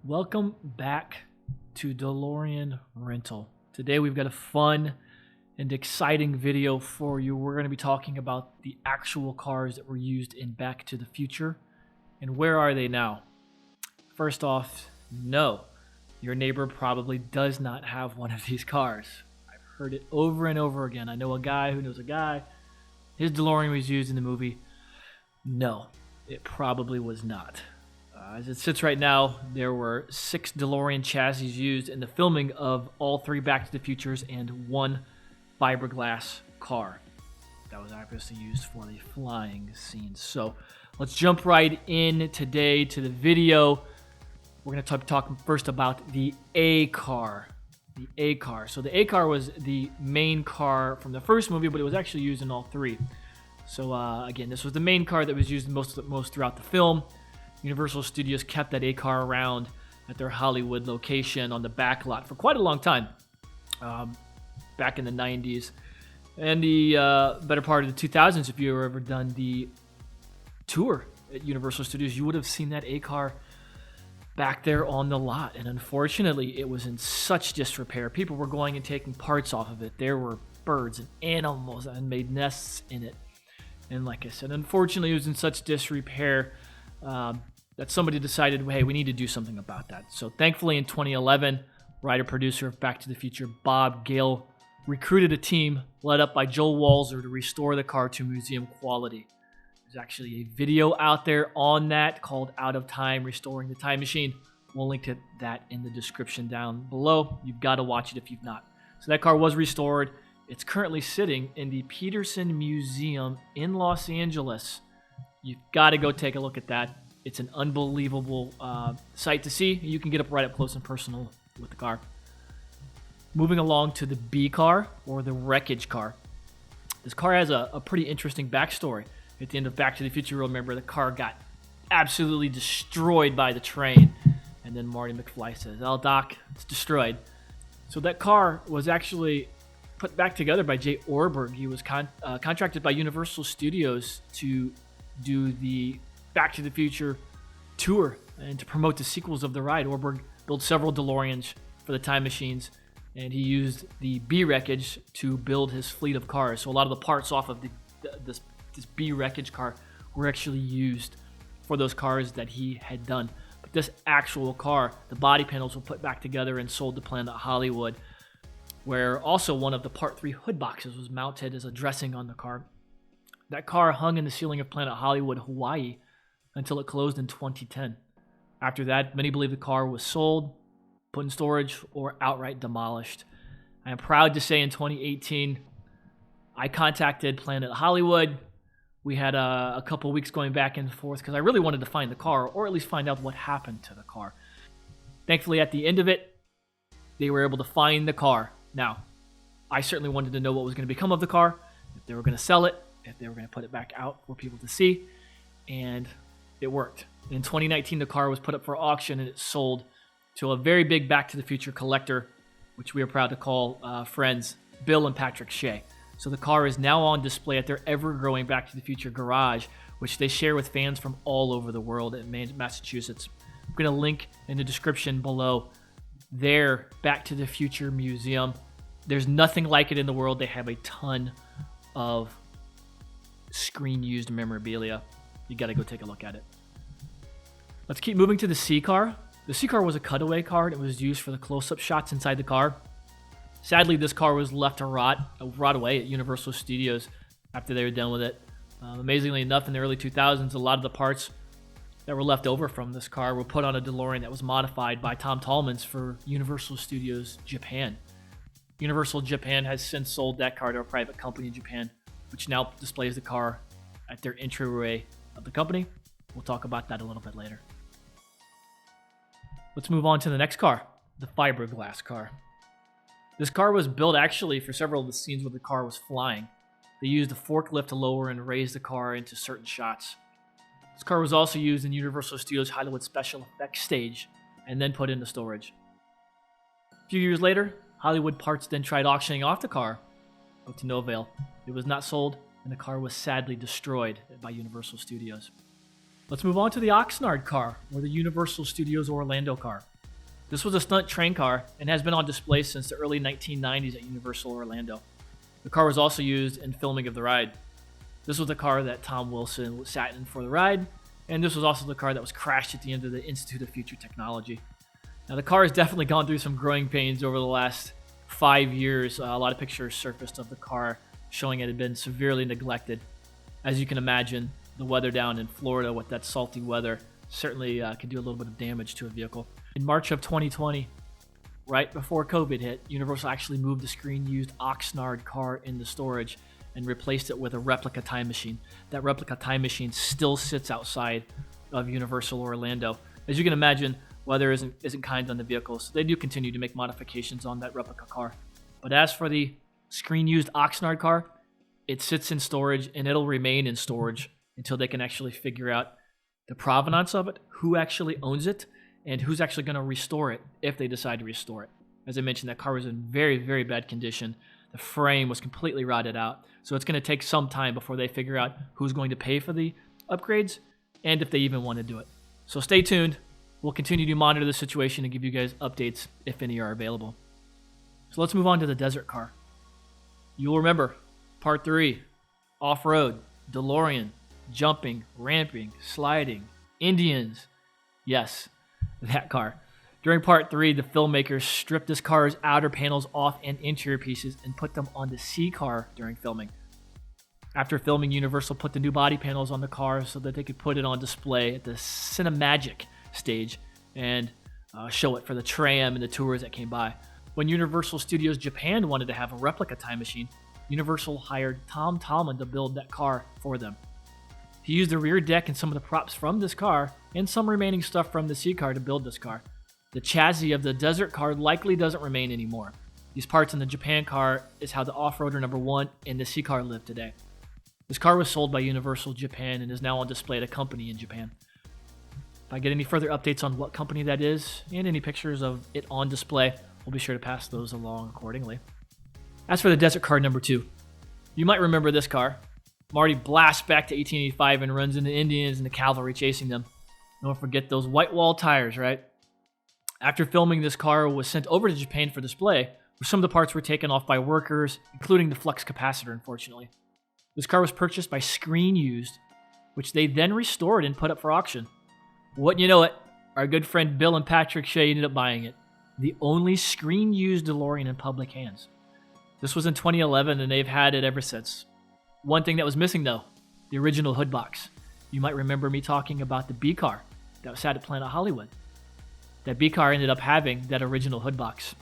Welcome back to DeLorean Rental. Today we've got a fun and exciting video for you. We're going to be talking about the actual cars that were used in Back to the Future and where are they now. First off, no, your neighbor probably does not have one of these cars. I've heard it over and over again. I know a guy who knows a guy. His DeLorean was used in the movie. No, it probably was not. As it sits right now, there were 6 DeLorean chassis used in the filming of all 3 Back to the Futures and 1 fiberglass car that was obviously used for the flying scenes. So let's jump right in today to the video. We're going to talk first about the A car. The A car. So the A car was the main car from the first movie, but it was actually used in all 3. So again, this was the main car that was used most throughout the film. Universal Studios kept that A car around at their Hollywood location on the back lot for quite a long time, back in the 90s. And the better part of the 2000s, if you've ever done the tour at Universal Studios, you would have seen that A car back there on the lot. And unfortunately, it was in such disrepair. People were going and taking parts off of it. There were birds and animals and made nests in it. And like I said, unfortunately, it was in such disrepair that somebody decided, hey, we need to do something about that. So thankfully in 2011, writer-producer of Back to the Future Bob Gale recruited a team led up by Joel Walzer to restore the car to museum quality. There's actually a video out there on that called Out of Time, Restoring the Time Machine. We'll link to that in the description down below. You've got to watch it if you've not. So that car was restored. It's currently sitting in the Peterson Museum in Los Angeles. You've got to go take a look at that. It's an unbelievable sight to see. You can get up right up close and personal with the car. Moving along to the B car, or the wreckage car. This car has a pretty interesting backstory. At the end of Back to the Future, remember, the car got absolutely destroyed by the train. And then Marty McFly says, "Oh, Doc, it's destroyed." So that car was actually put back together by Jay Orberg. He was contracted by Universal Studios to do the Back to the Future tour and to promote the sequels of the ride. Orberg built several DeLoreans for the time machines, and he used the B wreckage to build his fleet of cars. So a lot of the parts off of this B wreckage car were actually used for those cars that he had done. But this actual car, the body panels were put back together and sold to Planet Hollywood, where also one of the Part 3 hood boxes was mounted as a dressing on the car. That car hung in the ceiling of Planet Hollywood, Hawaii, until it closed in 2010. After that, many believe the car was sold, put in storage, or outright demolished. I am proud to say in 2018, I contacted Planet Hollywood. We had a couple weeks going back and forth because I really wanted to find the car, or at least find out what happened to the car. Thankfully, at the end of it, they were able to find the car. Now, I certainly wanted to know what was going to become of the car, if they were going to sell it, if they were going to put it back out for people to see, and it worked. In 2019, the car was put up for auction and it sold to a very big Back to the Future collector, which we are proud to call friends, Bill and Patrick Shea. So the car is now on display at their ever-growing Back to the Future garage, which they share with fans from all over the world in Massachusetts. I'm going to link in the description below their Back to the Future museum. There's nothing like it in the world. They have a ton of screen-used memorabilia. You got to go take a look at it. Let's keep moving to the C car. The C car was a cutaway car. It was used for the close-up shots inside the car. Sadly, this car was left to rot away at Universal Studios after they were done with it. Amazingly enough, in the early 2000s, a lot of the parts that were left over from this car were put on a DeLorean that was modified by Tom Tallmans for Universal Studios Japan. Universal Japan has since sold that car to a private company in Japan, which now displays the car at their entryway of the company. We'll talk about that a little bit later. Let's move on to the next car, the fiberglass car. This car was built actually for several of the scenes where the car was flying. They used a forklift to lower and raise the car into certain shots. This car was also used in Universal Studios Hollywood special effects stage and then put into storage. A few years later, Hollywood Parts then tried auctioning off the car, but to no avail. It was not sold, and the car was sadly destroyed by Universal Studios. Let's move on to the Oxnard Car, or the Universal Studios Orlando car. This was a stunt train car and has been on display since the early 1990s at Universal Orlando. The car was also used in filming of the ride. This was the car that Tom Wilson sat in for the ride, and this was also the car that was crashed at the end of the Institute of Future Technology. Now, the car has definitely gone through some growing pains over the last 5 years. A lot of pictures surfaced of the car showing it had been severely neglected. As you can imagine, the weather down in Florida with that salty weather certainly can do a little bit of damage to a vehicle. In March of 2020, right before COVID hit, Universal actually moved the screen-used Oxnard car into storage and replaced it with a replica time machine. That replica time machine still sits outside of Universal Orlando. As you can imagine, weather isn't kind on the vehicle, so they do continue to make modifications on that replica car. But as for the screen-used Oxnard car, it sits in storage and it'll remain in storage until they can actually figure out the provenance of it, who actually owns it, and who's actually going to restore it if they decide to restore it. As I mentioned, that car was in very, very bad condition. The frame was completely rotted out. So it's going to take some time before they figure out who's going to pay for the upgrades and if they even want to do it. So stay tuned. We'll continue to monitor the situation and give you guys updates if any are available. So let's move on to the desert car. You'll remember part 3, off-road, DeLorean, jumping, ramping, sliding, Indians. Yes, that car. During part 3, the filmmakers stripped this car's outer panels off and interior pieces and put them on the C car during filming. After filming, Universal put the new body panels on the car so that they could put it on display at the Cinemagic stage and show it for the tram and the tours that came by. When Universal Studios Japan wanted to have a replica time machine, Universal hired Tom Tallman to build that car for them. He used the rear deck and some of the props from this car and some remaining stuff from the C car to build this car. The chassis of the desert car likely doesn't remain anymore. These parts in the Japan car is how the off-roader number 1 and the C car live today. This car was sold by Universal Japan and is now on display at a company in Japan. If I get any further updates on what company that is and any pictures of it on display, we'll be sure to pass those along accordingly. As for the desert car number 2, you might remember this car. Marty blasts back to 1885 and runs into Indians and the cavalry chasing them. Don't forget those white wall tires, right? After filming, this car was sent over to Japan for display, where some of the parts were taken off by workers, including the flux capacitor, unfortunately. This car was purchased by Screen Used, which they then restored and put up for auction. Wouldn't you know it, our good friend Bill and Patrick Shea ended up buying it. The only Screen Used DeLorean in public hands. This was in 2011 and they've had it ever since. One thing that was missing though, the original hood box. You might remember me talking about the B car that was sat at Planet Hollywood. That B car ended up having that original hood box.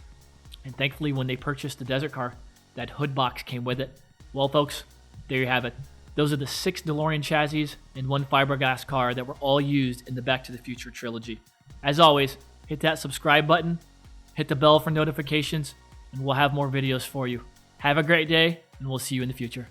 And thankfully when they purchased the desert car, that hood box came with it. Well folks, there you have it. Those are the 6 DeLorean chassis and 1 fiberglass car that were all used in the Back to the Future trilogy. As always, hit that subscribe button, hit the bell for notifications, and we'll have more videos for you. Have a great day, and we'll see you in the future.